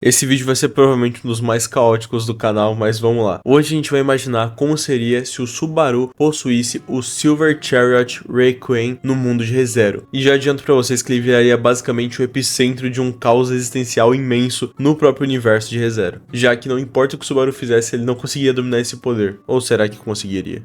Esse vídeo vai ser provavelmente um dos mais caóticos do canal, mas vamos lá. Hoje a gente vai imaginar como seria se o Subaru possuísse o Silver Chariot Requiem no mundo de ReZero. E já adianto pra vocês que ele viraria basicamente o epicentro de um caos existencial imenso no próprio universo de ReZero. Já que não importa o que o Subaru fizesse, ele não conseguiria dominar esse poder. Ou será que conseguiria?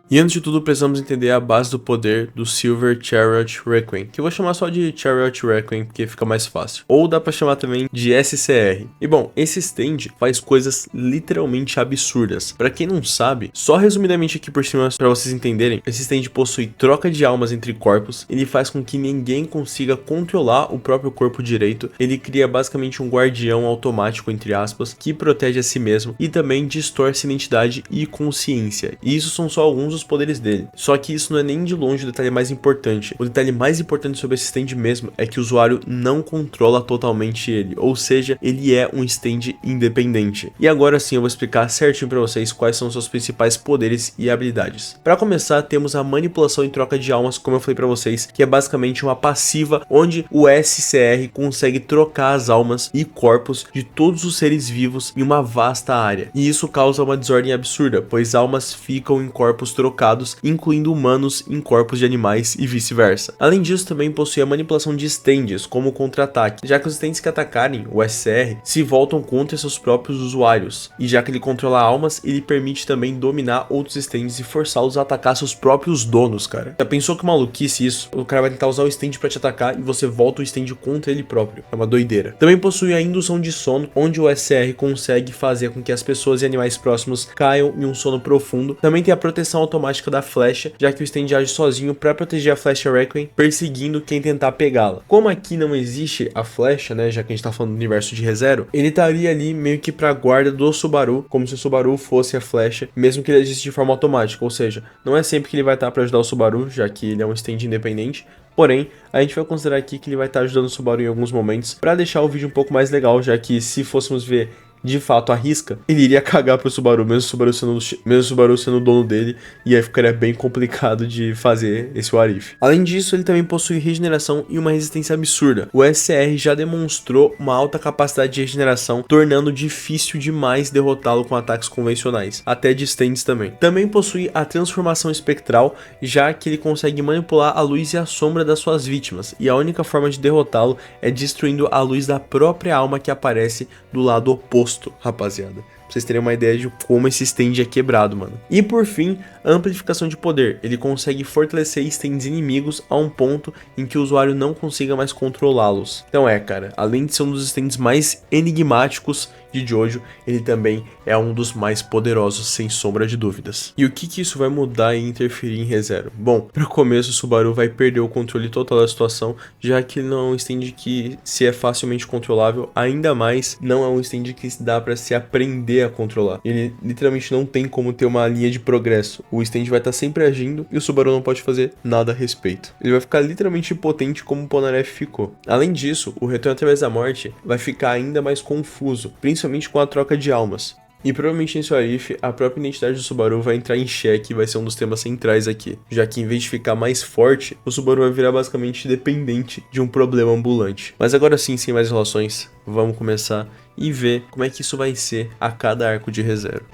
E antes de tudo, precisamos entender a base do poder do Silver Chariot Requiem, que eu vou chamar só de Chariot Requiem porque fica mais fácil. Ou dá pra chamar também de SCR. E bom, esse stand faz coisas literalmente absurdas. Pra quem não sabe, só resumidamente aqui por cima pra vocês entenderem, esse stand possui troca de almas entre corpos, ele faz com que ninguém consiga controlar o próprio corpo direito, ele cria basicamente um guardião automático, entre aspas, que protege a si mesmo e também distorce identidade e consciência. E isso são só alguns dos poderes dele. Só que isso não é nem de longe o detalhe mais importante. O detalhe mais importante sobre esse stand mesmo é que o usuário não controla totalmente ele, ou seja, ele é um stand independente. E agora sim eu vou explicar certinho para vocês quais são seus principais poderes e habilidades. Para começar, temos a manipulação em troca de almas, como eu falei para vocês, que é basicamente uma passiva onde o SCR consegue trocar as almas e corpos de todos os seres vivos em uma vasta área. E isso causa uma desordem absurda, pois almas ficam em corpos trocados, incluindo humanos em corpos de animais e vice-versa. Além disso, também possui a manipulação de stands como contra-ataque, já que os stands que atacarem o SCR se voltam contra seus próprios usuários, e já que ele controla almas, ele permite também dominar outros stands e forçá-los a atacar seus próprios donos, cara. Já pensou que maluquice isso? O cara vai tentar usar o stand pra te atacar e você volta o stand contra ele próprio. É uma doideira. Também possui a indução de sono, onde o SCR consegue fazer com que as pessoas e animais próximos caiam em um sono profundo. Também tem a proteção automática da flecha, já que o stand age sozinho para proteger a flecha Requiem, perseguindo quem tentar pegá-la. Como aqui não existe a flecha, né, já que a gente tá falando do universo de ReZero, ele estaria ali meio que pra guarda do Subaru, como se o Subaru fosse a flecha, mesmo que ele agisse de forma automática, ou seja, não é sempre que ele vai estar para ajudar o Subaru, já que ele é um stand independente. Porém, a gente vai considerar aqui que ele vai estar ajudando o Subaru em alguns momentos para deixar o vídeo um pouco mais legal, já que se fôssemos ver de fato a risca, ele iria cagar pro Subaru, mesmo o Subaru sendo o dono dele, e aí ficaria bem complicado de fazer esse what if. Além disso, ele também possui regeneração e uma resistência absurda. O SCR já demonstrou uma alta capacidade de regeneração, tornando difícil demais derrotá-lo com ataques convencionais, até de stands também. Também possui a transformação espectral, já que ele consegue manipular a luz e a sombra das suas vítimas, e a única forma de derrotá-lo é destruindo a luz da própria alma que aparece do lado oposto, rapaziada. Pra vocês terem uma ideia de como esse stand é quebrado, mano. E por fim, a amplificação de poder. Ele consegue fortalecer stands inimigos a um ponto em que o usuário não consiga mais controlá-los. Então cara, além de ser um dos stands mais enigmáticos de Jojo, ele também é um dos mais poderosos, sem sombra de dúvidas. E o que isso vai mudar e interferir em ReZero? Bom, para começo o Subaru vai perder o controle total da situação, já que ele não é um stand que se é facilmente controlável, ainda mais não é um stand que dá para se aprender a controlar. Ele literalmente não tem como ter uma linha de progresso. O stand vai estar sempre agindo e o Subaru não pode fazer nada a respeito. Ele vai ficar literalmente impotente como o Polnareff ficou. Além disso, o retorno através da morte vai ficar ainda mais confuso, principalmente com a troca de almas. E provavelmente nesse what if, a própria identidade do Subaru vai entrar em xeque e vai ser um dos temas centrais aqui, já que em vez de ficar mais forte, o Subaru vai virar basicamente dependente de um problema ambulante. Mas agora sim, sem mais enrolações, vamos começar e ver como é que isso vai ser a cada arco de ReZero.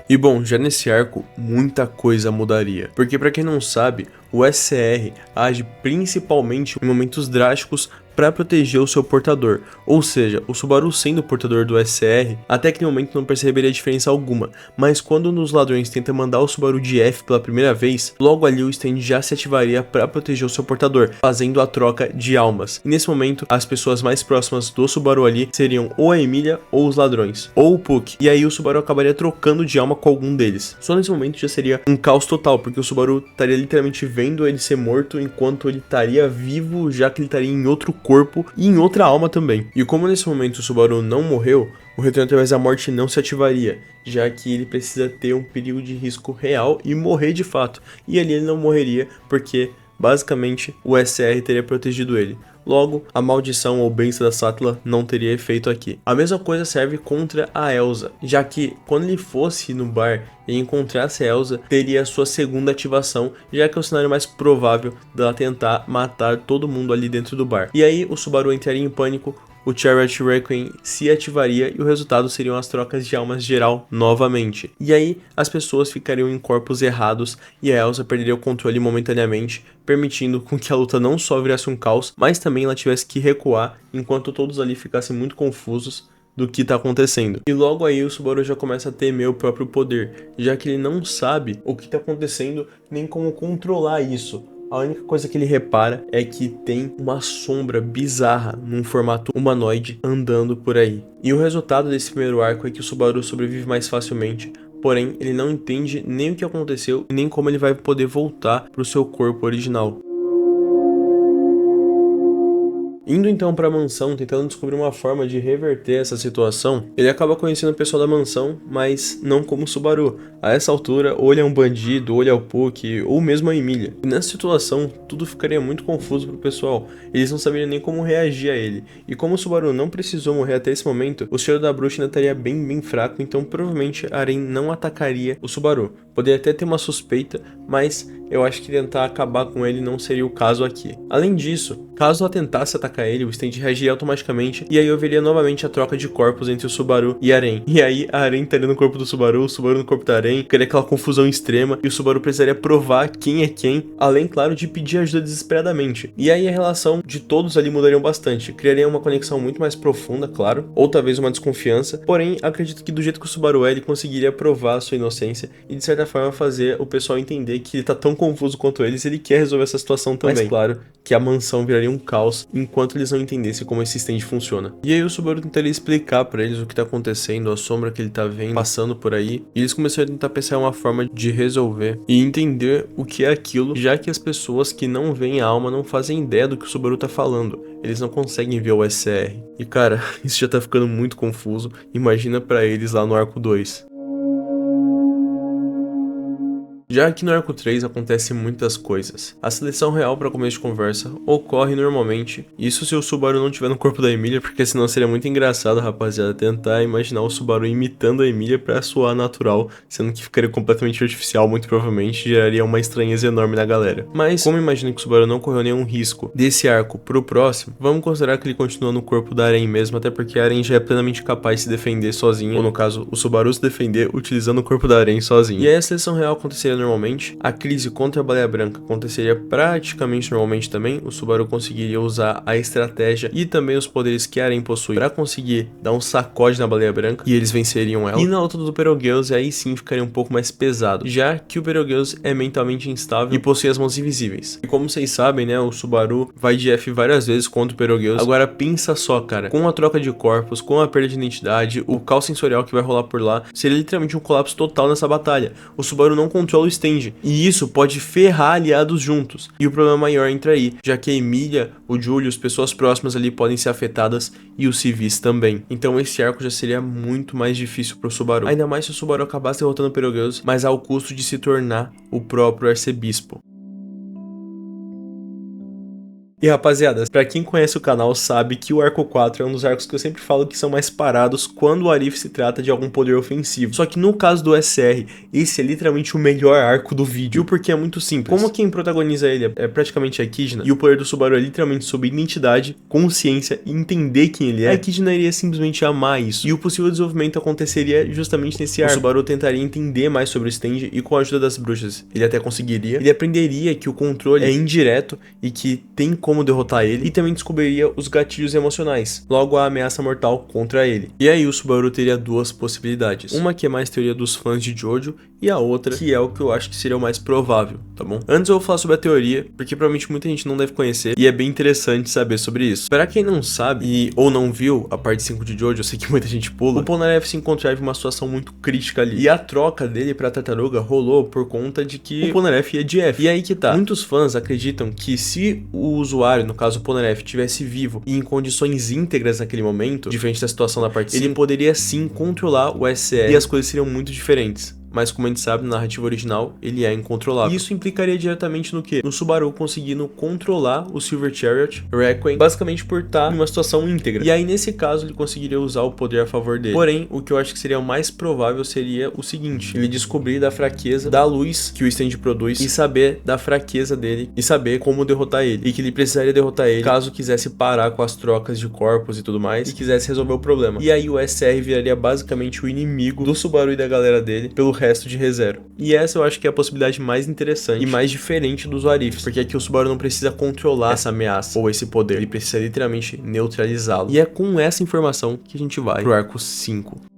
E bom, já nesse arco, muita coisa mudaria, porque pra quem não sabe, o SCR age principalmente em momentos drásticos para proteger o seu portador, ou seja, o Subaru sendo o portador do SCR, até aquele momento não perceberia diferença alguma, mas quando um dos ladrões tenta mandar o Subaru de F pela primeira vez, logo ali o stand já se ativaria para proteger o seu portador, fazendo a troca de almas. E nesse momento, as pessoas mais próximas do Subaru ali seriam ou a Emília ou os ladrões, ou o Puck, e aí o Subaru acabaria trocando de alma com algum deles. Só nesse momento já seria um caos total, porque o Subaru estaria literalmente vendo ele ser morto enquanto ele estaria vivo, já que ele estaria em outro corpo e em outra alma também. E como nesse momento o Subaru não morreu, o retorno através da morte não se ativaria, já que ele precisa ter um perigo de risco real e morrer de fato. E ali ele não morreria porque basicamente o SCR teria protegido ele. logo a maldição ou bênção da Sattla não teria efeito aqui. A mesma coisa serve contra a Elsa, já que quando ele fosse no bar e encontrasse a Elsa, teria a sua segunda ativação, já que é o cenário mais provável dela tentar matar todo mundo ali dentro do bar. E aí o Subaru entraria em pânico, o Chariot Requiem se ativaria e o resultado seriam as trocas de almas geral novamente. E aí as pessoas ficariam em corpos errados e a Elsa perderia o controle momentaneamente, permitindo com que a luta não só virasse um caos, mas também ela tivesse que recuar enquanto todos ali ficassem muito confusos do que tá acontecendo. E logo aí o Subaru já começa a temer o próprio poder, já que ele não sabe o que tá acontecendo nem como controlar isso. A única coisa que ele repara é que tem uma sombra bizarra num formato humanoide andando por aí. E o resultado desse primeiro arco é que o Subaru sobrevive mais facilmente, porém ele não entende nem o que aconteceu e nem como ele vai poder voltar para o seu corpo original. Indo então para a mansão, tentando descobrir uma forma de reverter essa situação, ele acaba conhecendo o pessoal da mansão, mas não como Subaru. A essa altura, ou ele é um bandido, ou ele é o Puck, ou mesmo a Emilia. E nessa situação, tudo ficaria muito confuso pro pessoal. Eles não saberiam nem como reagir a ele. E como o Subaru não precisou morrer até esse momento, o cheiro da bruxa ainda estaria bem fraco, então provavelmente a Aren não atacaria o Subaru. Poderia até ter uma suspeita, mas eu acho que tentar acabar com ele não seria o caso aqui. Além disso, caso ela tentasse atacar ele, o stand reagiria automaticamente, e aí eu veria novamente a troca de corpos entre o Subaru e a Aren. E aí a Aren estaria no corpo do Subaru, o Subaru no corpo da Aren, ficaria aquela confusão extrema, e o Subaru precisaria provar quem é quem, além, claro, de pedir ajuda desesperadamente. E aí a relação de todos ali mudaria bastante, criaria uma conexão muito mais profunda, claro, ou talvez uma desconfiança, porém, acredito que do jeito que o Subaru é, ele conseguiria provar a sua inocência, e de certa forma fazer o pessoal entender que ele tá tão confuso quanto eles, ele quer resolver essa situação também. Mas claro, que a mansão viraria um caos enquanto eles não entendessem como esse stand funciona. E aí o Subaru tentaria explicar pra eles o que tá acontecendo, a sombra que ele tá vendo, passando por aí, e eles começaram a tentar pensar em uma forma de resolver e entender o que é aquilo, já que as pessoas que não veem a alma não fazem ideia do que o Subaru tá falando. Eles não conseguem ver o SR. E cara, isso já tá ficando muito confuso. Imagina pra eles lá no arco 2. Já aqui no arco 3 acontecem muitas coisas. A seleção real para começo de conversa ocorre normalmente, isso se o Subaru não estiver no corpo da Emilia, porque senão seria muito engraçado, rapaziada, tentar imaginar o Subaru imitando a Emilia para soar natural, sendo que ficaria completamente artificial, muito provavelmente geraria uma estranheza enorme na galera. Mas, como imagino que o Subaru não correu nenhum risco desse arco pro próximo, vamos considerar que ele continua no corpo da Aren mesmo, até porque a Aren já é plenamente capaz de se defender sozinha, ou no caso, o Subaru se defender utilizando o corpo da Aren sozinho. E aí a seleção real aconteceria normalmente, a crise contra a Baleia Branca aconteceria praticamente normalmente também, o Subaru conseguiria usar a estratégia e também os poderes que a Aren possui para conseguir dar um sacode na Baleia Branca e eles venceriam ela. E na luta do Betelgeuse aí sim ficaria um pouco mais pesado, já que o Betelgeuse é mentalmente instável e possui as mãos invisíveis. E como vocês sabem, né, o Subaru vai de F várias vezes contra o Betelgeuse. Agora pensa só, cara, com a troca de corpos, com a perda de identidade, o caos sensorial que vai rolar por lá, seria literalmente um colapso total nessa batalha. O Subaru não controla o stand, e isso pode ferrar aliados juntos. E o problema maior entra aí, já que a Emilia, o Julius, pessoas próximas ali podem ser afetadas e os civis também. Então esse arco já seria muito mais difícil pro Subaru. Ainda mais se o Subaru acabasse derrotando o Betelgeuse, mas ao custo de se tornar o próprio arcebispo. E rapaziada, pra quem conhece o canal sabe que o arco 4 é um dos arcos que eu sempre falo que são mais parados quando o Arif se trata de algum poder ofensivo. Só que no caso do SR, esse é literalmente o melhor arco do vídeo, porque é muito simples. Como quem protagoniza ele é praticamente a Echidna, e o poder do Subaru é literalmente sobre identidade, consciência e entender quem ele é, a Echidna iria simplesmente amar isso. E o possível desenvolvimento aconteceria justamente nesse arco. O Subaru tentaria entender mais sobre o stand e com a ajuda das bruxas ele até conseguiria. Ele aprenderia que o controle é indireto e que tem como derrotar ele, e também descobriria os gatilhos emocionais, logo a ameaça mortal contra ele. E aí o Subaru teria duas possibilidades, uma que é mais teoria dos fãs de Jojo, e a outra que é o que eu acho que seria o mais provável, tá bom? Antes eu vou falar sobre a teoria, porque provavelmente muita gente não deve conhecer, e é bem interessante saber sobre isso. Para quem não sabe, ou não viu a parte 5 de Jojo, eu sei que muita gente pula, o Polnareff se encontrava em uma situação muito crítica ali, e a troca dele pra Tartaruga rolou por conta de que o Polnareff ia de F. E aí que tá, muitos fãs acreditam que se o usuário, no caso o Polnareff, estivesse vivo e em condições íntegras naquele momento, diferente da situação da parte 5, ele poderia sim controlar o SR, e as coisas seriam muito diferentes. mas como a gente sabe, na narrativa original, ele é incontrolável. E isso implicaria diretamente no quê? No Subaru conseguindo controlar o Silver Chariot Requiem, basicamente por estar em uma situação íntegra. E aí, nesse caso, ele conseguiria usar o poder a favor dele. Porém, o que eu acho que seria o mais provável seria o seguinte: ele descobrir da fraqueza da luz que o stand produz e saber da fraqueza dele e saber como derrotar ele. E que ele precisaria derrotar ele caso quisesse parar com as trocas de corpos e tudo mais e quisesse resolver o problema. E aí o SR viraria basicamente o inimigo do Subaru e da galera dele pelo resto de ReZero. E essa eu acho que é a possibilidade mais interessante e mais diferente dos What Ifs, porque aqui o Subaru não precisa controlar essa ameaça ou esse poder, ele precisa literalmente neutralizá-lo. E é com essa informação que a gente vai pro arco 5.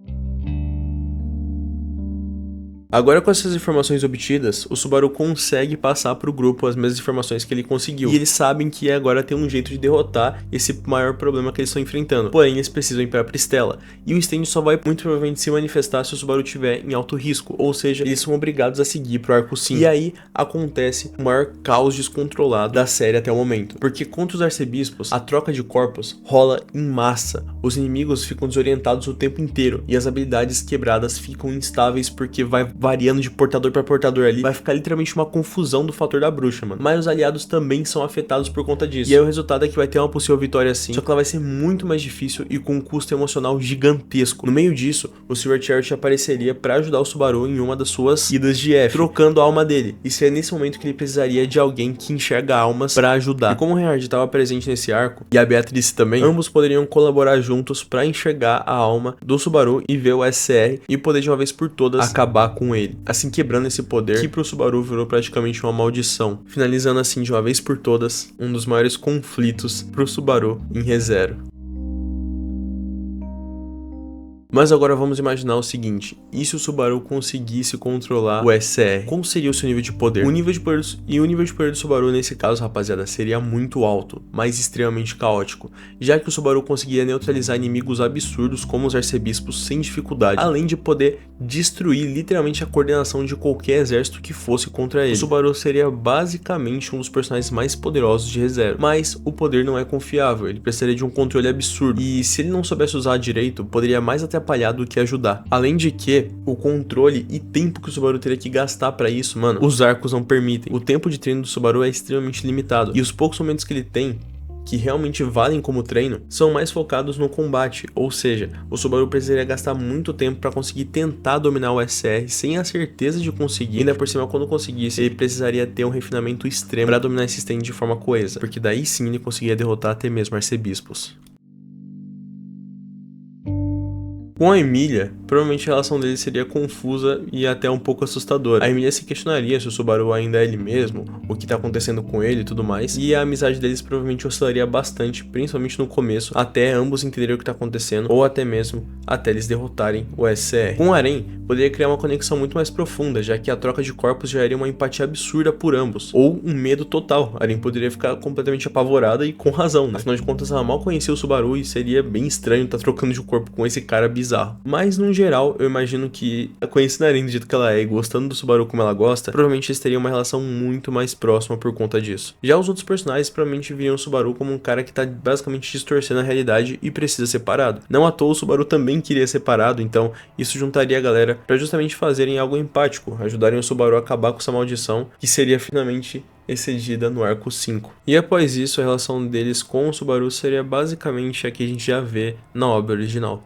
Agora, com essas informações obtidas, o Subaru consegue passar pro grupo as mesmas informações que ele conseguiu. E eles sabem que agora tem um jeito de derrotar esse maior problema que eles estão enfrentando. Porém, eles precisam ir pra Pristella. E o stand só vai muito provavelmente se manifestar se o Subaru estiver em alto risco. Ou seja, eles são obrigados a seguir pro arco 5. E aí acontece o maior caos descontrolado da série até o momento. Porque contra os arcebispos, a troca de corpos rola em massa. Os inimigos ficam desorientados o tempo inteiro. E as habilidades quebradas ficam instáveis porque vai variando de portador pra portador ali, vai ficar literalmente uma confusão do fator da bruxa, mano. Mas os aliados também são afetados por conta disso. E aí o resultado é que vai ter uma possível vitória sim, só que ela vai ser muito mais difícil e com um custo emocional gigantesco. No meio disso, o Silver Chariot apareceria pra ajudar o Subaru em uma das suas idas de F, trocando a alma dele. E seria nesse momento que ele precisaria de alguém que enxerga almas pra ajudar. E como o Reinhard estava presente nesse arco, e a Beatrice também, ambos poderiam colaborar juntos pra enxergar a alma do Subaru e ver o SR e poder de uma vez por todas acabar com ele, assim quebrando esse poder que pro Subaru virou praticamente uma maldição, finalizando assim de uma vez por todas um dos maiores conflitos pro Subaru em ReZero. Mas agora vamos imaginar o seguinte: e se o Subaru conseguisse controlar o SR? Como seria o seu nível de poder? O nível de poder do Subaru nesse caso, rapaziada, seria muito alto, mas extremamente caótico, já que o Subaru conseguiria neutralizar inimigos absurdos como os arcebispos sem dificuldade, além de poder destruir literalmente a coordenação de qualquer exército que fosse contra ele. O Subaru seria basicamente um dos personagens mais poderosos de ReZero, mas o poder não é confiável, ele precisaria de um controle absurdo, e se ele não soubesse usar direito, poderia mais até atrapalhar do que ajudar. Além de que, o controle e tempo que o Subaru teria que gastar pra isso, mano, os arcos não permitem. O tempo de treino do Subaru é extremamente limitado, e os poucos momentos que ele tem, que realmente valem como treino, são mais focados no combate, ou seja, o Subaru precisaria gastar muito tempo para conseguir tentar dominar o SR sem a certeza de conseguir, e ainda por cima quando conseguisse, ele precisaria ter um refinamento extremo para dominar esse stand de forma coesa, porque daí sim ele conseguiria derrotar até mesmo arcebispos. Com a Emilia, provavelmente a relação deles seria confusa e até um pouco assustadora. A Emilia se questionaria se o Subaru ainda é ele mesmo, o que tá acontecendo com ele e tudo mais, e a amizade deles provavelmente oscilaria bastante, principalmente no começo, até ambos entenderem o que tá acontecendo, ou até mesmo até eles derrotarem o SR. Com o Arém, poderia criar uma conexão muito mais profunda, já que a troca de corpos geraria uma empatia absurda por ambos, ou um medo total. A Arém poderia ficar completamente apavorada e com razão, né? Afinal de contas, ela mal conhecia o Subaru e seria bem estranho estar trocando de corpo com esse cara bizarro. Mas no geral, eu imagino que, conhecendo a Arém do jeito que ela é e gostando do Subaru como ela gosta, provavelmente eles teriam uma relação muito mais próxima por conta disso. Já os outros personagens provavelmente viriam o Subaru como um cara que tá basicamente distorcendo a realidade e precisa ser parado. Não à toa o Subaru também queria ser parado, então isso juntaria a galera pra justamente fazerem algo empático, ajudarem o Subaru a acabar com essa maldição, que seria finalmente excedida no arco 5. E após isso, a relação deles com o Subaru seria basicamente a que a gente já vê na obra original.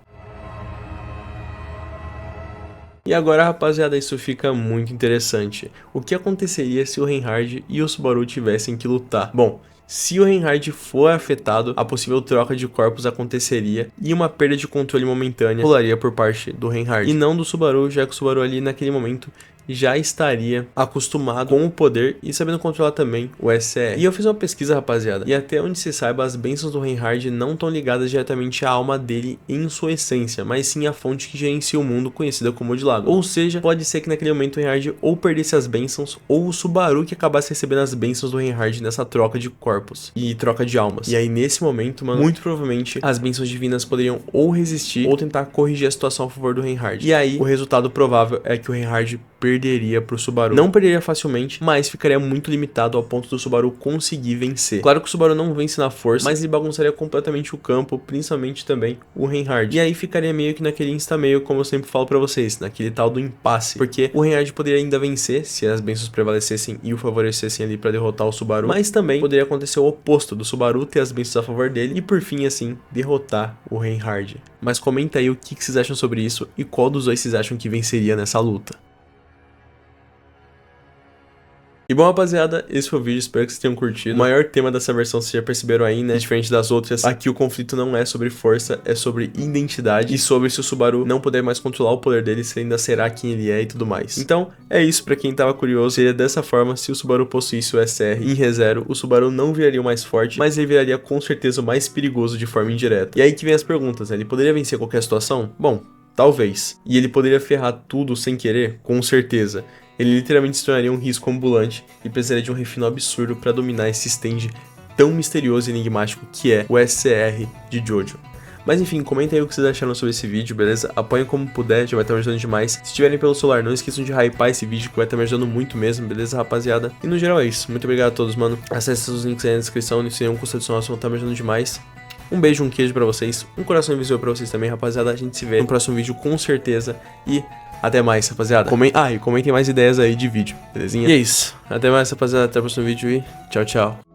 E agora, rapaziada, isso fica muito interessante. O que aconteceria se o Reinhard e o Subaru tivessem que lutar? Bom, se o Reinhard for afetado, a possível troca de corpos aconteceria e uma perda de controle momentânea rolaria por parte do Reinhard e não do Subaru, já que o Subaru ali naquele momento já estaria acostumado com o poder e sabendo controlar também o SR. E eu fiz uma pesquisa, rapaziada, e até onde se saiba, as bênçãos do Reinhard não estão ligadas diretamente à alma dele em sua essência, mas sim à fonte que gerencia o mundo, conhecida como Odlago. Ou seja, pode ser que naquele momento o Reinhard ou perdesse as bênçãos, ou o Subaru que acabasse recebendo as bênçãos do Reinhard nessa troca de corpos e troca de almas. E aí nesse momento, mano, muito provavelmente as bênçãos divinas poderiam ou resistir ou tentar corrigir a situação a favor do Reinhard. E aí o resultado provável é que o Reinhard perderia perderia pro Subaru. Não perderia facilmente, mas ficaria muito limitado ao ponto do Subaru conseguir vencer. Claro que o Subaru não vence na força, mas ele bagunçaria completamente o campo, principalmente também o Reinhard. E aí ficaria meio que naquele insta-meio, como eu sempre falo pra vocês, naquele tal do impasse. Porque o Reinhard poderia ainda vencer, se as bênçãos prevalecessem e o favorecessem ali pra derrotar o Subaru, mas também poderia acontecer o oposto, do Subaru ter as bênçãos a favor dele e por fim, assim, derrotar o Reinhard. Mas comenta aí o que vocês acham sobre isso e qual dos dois vocês acham que venceria nessa luta. E bom, rapaziada, esse foi o vídeo, espero que vocês tenham curtido. O maior tema dessa versão, vocês já perceberam aí, né? Diferente das outras, aqui o conflito não é sobre força, é sobre identidade e sobre se o Subaru não puder mais controlar o poder dele, se ele ainda será quem ele é e tudo mais. Então, é isso, pra quem tava curioso, seria dessa forma, se o Subaru possuísse o SR em ReZero, o Subaru não viraria o mais forte, mas ele viraria com certeza o mais perigoso de forma indireta. E aí que vem as perguntas, né? Ele poderia vencer qualquer situação? Bom, talvez. E ele poderia ferrar tudo sem querer? Com certeza. Ele literalmente se tornaria um risco ambulante e precisaria de um refino absurdo para dominar esse stand tão misterioso e enigmático que é o SR de Jojo. Mas enfim, comentem aí o que vocês acharam sobre esse vídeo, beleza? Apoiem como puder, já vai estar me ajudando demais. Se estiverem pelo celular, não esqueçam de hypar esse vídeo que vai estar me ajudando muito mesmo, beleza, rapaziada? E no geral é isso. Muito obrigado a todos, mano. Acesse os links aí na descrição, se nenhum custo adicional, vão estar me ajudando demais. Um beijo, um queijo pra vocês, um coração invisível pra vocês também, rapaziada. A gente se vê no próximo vídeo com certeza e até mais, rapaziada. E comentem mais ideias aí de vídeo, belezinha? E é isso. Até mais, rapaziada. Até o próximo vídeo e tchau, tchau.